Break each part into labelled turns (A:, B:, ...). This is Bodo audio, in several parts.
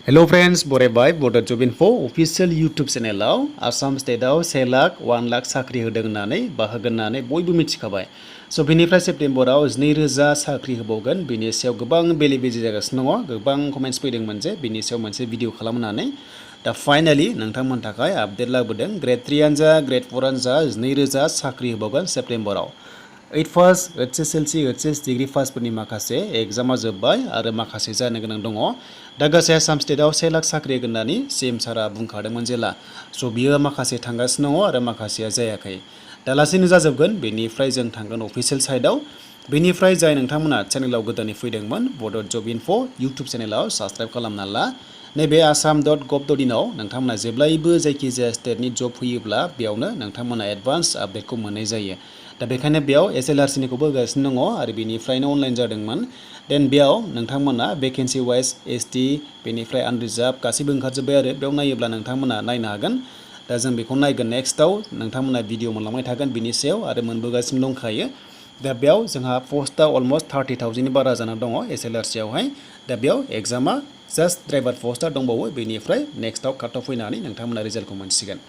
A: Hello friends, बरायबाय Bodo Job Info official YouTube channel Assam state 1 lakh 1 lakh साख्रि होदों होननानै बा होगोन होननानै बयबो मिथिखाबाय। स' बिनिफ्राय सेप्टेम्बराव 2000 साख्रि होबावगोन बिनि सायाव गोबां बेले-बेजे जागासिनो दङ। गोबां कमेन्ट्स फैदोंमोन जे बिनि सायाव मोनसे भिडिअ खालामनानै दा फाइनाली नोंथांमोननि थाखाय आपडेट लाबोदों। ग्रेड 3 आनो जा ग्रेड 4 आनो जा 2000 साख्रि होबावगोन सेप्टेम्बराव। 8 पास SLRC HS डिग्री पासफोरनि माखासे एग्जामा जोब्बाय आरो माखासे जानो गोनां दङ। दा गासै आसाम स्टेटआव 1 लाख साख्रि होगोन होननानै CM सारा बुंखादोंमोन जेला। स' बियो माखासे थांगासिनो दङ आरो माखासेया जायाखै। दा लासैनो जाजोबगोन बेनिफ्राय जों थांगोन अफिसियेल साइडआव। बेनिफ्राय जाय नोंथांमोना चेनेलाव गोदानै फैदोंमोन बड' जब इनफो इउटुब चेनेलाव साबस्क्राइब खालामना ला। नैबे assam.gov.in आव नोंथांमोना जेब्लायबो जायखिजाया स्टेटनि जब फैयोब्ला बेयावनो नोंथांमोना एडभान्स आपडेटखौ मोननाय जायो। दा बेखायनो बेयाव SLRC निखौबो होगासिनो दङ आरो बेनिफ्रायनो अनलाइन जादोंमोन। देन बेयाव नोंथांमोना भेकेन्सि वाइज ST बेनिफ्राय आनरिजार्भ गासैबो ओंखारजोब्बाय आरो बेयाव नायोब्ला नोंथांमोना नायनो हागोन। दा जों बेखौ नायगोन नेक्स्टआव नोंथांमोना भिडिअ मोनलांबाय थागोन बिनि सायाव आरो मोनबोगासिनो दंखायो। दा बेयाव जोंहा पस्टआ अलमस्ट 30,000 नि बारा जाना दङ SLRC आवहाय। दा बेयाव एग्जामा जास्ट ड्राइभार पस्टआ दंबावो बेनिफ्राय नेक्स्टआव काट अफ फैनानै नोंथांमोना रिजाल्टखौ मोनसिगोन।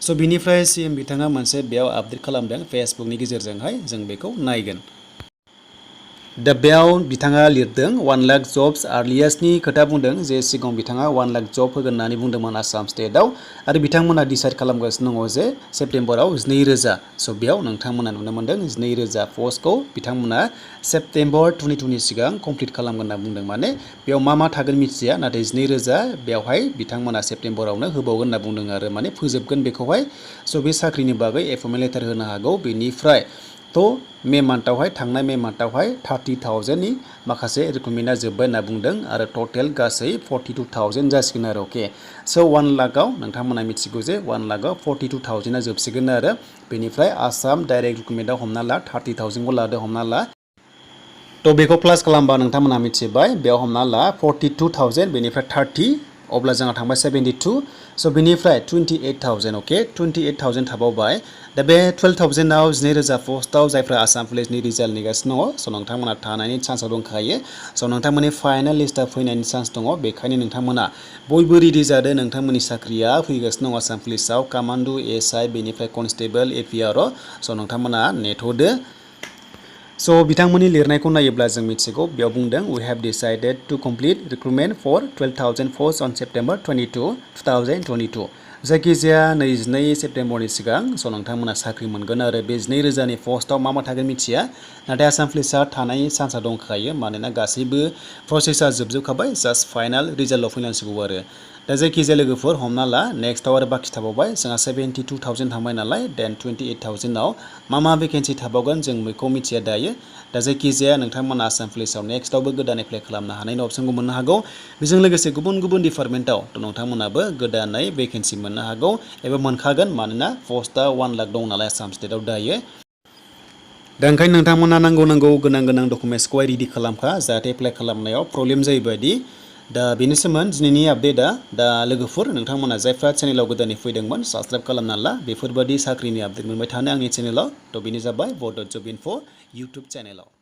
A: स' बिनिफ्राय CM बिथाङा मोनसे बेयाव आपडेट खालामदों फेसबुकनि गेजेरजोंहाय जों बेखौ नायगोन। दा बेयाव बिथाङा लिरदों 1 लाख जब्स आर्लियास्टनि खोथा बुंदों जे सिगाङाव बिथाङा 1 लाख जब होगोन होननानै बुंदोंमोन आसाम स्टेटआव आरो बिथांमोना डिसाइड खालामगासिनो दङ जे सेप्टेम्बराव 2000। स' बेयाव नोंथांमोना नुनो मोनदों 2000 पस्टखौ बिथांमोना सेप्टेम्बर 2020 सिगां कमप्लिट खालामगोन होनना बुंदों। माने बेयाव मा थागोन मिथिया नाथाय 2000 बेयावहाय बिथांमोना सेप्टेम्बरावनो होबावगोन होनना बुंदों आरो माने फोजोबगोन बेखौहाय। स' बे साख्रिनि बागै एपइन्टमेन्ट लेटार होनो हागौ बेनिफ्राय मे मान्थआवहाय थांनाय मे मान्थआवहाय 30,000 नि माखासे रिक्रुटमेन्टआ जोब्बाय होनना बुंदों आरो टटेल गासै 42,000 जासिगोन आरो अके। स' 1 लाखआव नोंथांमोना मिथिगौ जे 1 लाखआव 42,000 जोबसिगोन आरो बेनिफ्राय आसाम डाइरेक्ट रिक्रुटमेन्टआव हमना ला 30,000 खौ लादो हमना ला। थ' बेखौ प्लास खालामबा नोंथांमोना मिथिबाय बेयाव हमना ला 42,000 बेनिफ्राय 30 अब्ला जोंहा थांबाय 72। स' बेनिफ्राय 28,000 अके 28,000 थाबावबाय। दा बे 12,000 आव 2000 पस्टआव जायफ्रा आसाम पुलिसनि रिजाल्ट नेगासिनो दङ स' नोंथांमोना थानायनि चान्सआव दंखायो। स' नोंथांमोननि फाइनाल लिस्टआ फैनायनि चान्स दङ बेखायनो नोंथांमोना बयबो रेडि जादो। नोंथांमोननि साख्रिया फैगासिनो दङ आसाम पुलिसाव कामान्डो SI बेनिफ्राय कनस्टेबल APR स' नोंथांमोना नेथ'दो। स' बिथांमोननि लिरनायखौ नायोब्ला जों मिथिगौ बेयाव बुंदों we have decided to complete recruitment for 12,000 posts on September 22, 2022। जायखिजाया 22 सेप्टेम्बरनि सिगां स' नोंथांमोना साख्रि मोनगोन आरो बे 2000 नि पस्टआव मा थागोन मिथिया नाथाय आसाम पुलिसआ थानायनि चान्सआ दंखायो मानोना गासैबो प्रसेसआ जोबजोबखाबाय जास्ट फाइनाल रिजाल्टआव फैनांसिगौ आरो। दा जायखिजाया लोगोफोर हमना ला नेक्स्टआव आरो बाखि थाबावबाय जोंहा 72,000 थांबाय नालाय देन 28,000 आव मा भेकेन्सि थाबावगोन जों बेखौ मिथिया दायो। दा जायखिजाया नोंथांमोना आसाम पुलिसाव नेक्स्टआवबो गोदान एप्लाइ खालामनो हानायनि अपसनखौ मोननो हागौ। बेजों लोगोसे गुबुन गुबुन डिपार्टमेन्टआव नोंथांमोनाबो गोदानै भेकेन्सि मोननो हागौ एबा मोनखागोन मानोना पस्टआ 1 लाख दं नालाय आसाम स्टेटआव दायो। दा ओंखायनो नोंथांमोना नांगौ गोनां डकुमेन्टसखौहाय रेडि खालामखा जाहाथे एप्लाइ खालामनायाव प्रब्लेम जायैबायदि। दा बेनोसैमोन दिनैनि आपडेटआ। दा लोगोफोर नोंथांमोना जायफ्रा चेनेलाव गोदानै फैदोंमोन साबस्क्राइब खालामना ला बेफोरबायदि साख्रिनि आपडेट मोनबाय थानो आंनि चेनेलाव। थ' बेनो जाबाय बड' जब इनफो इउटुब चेनेलाव।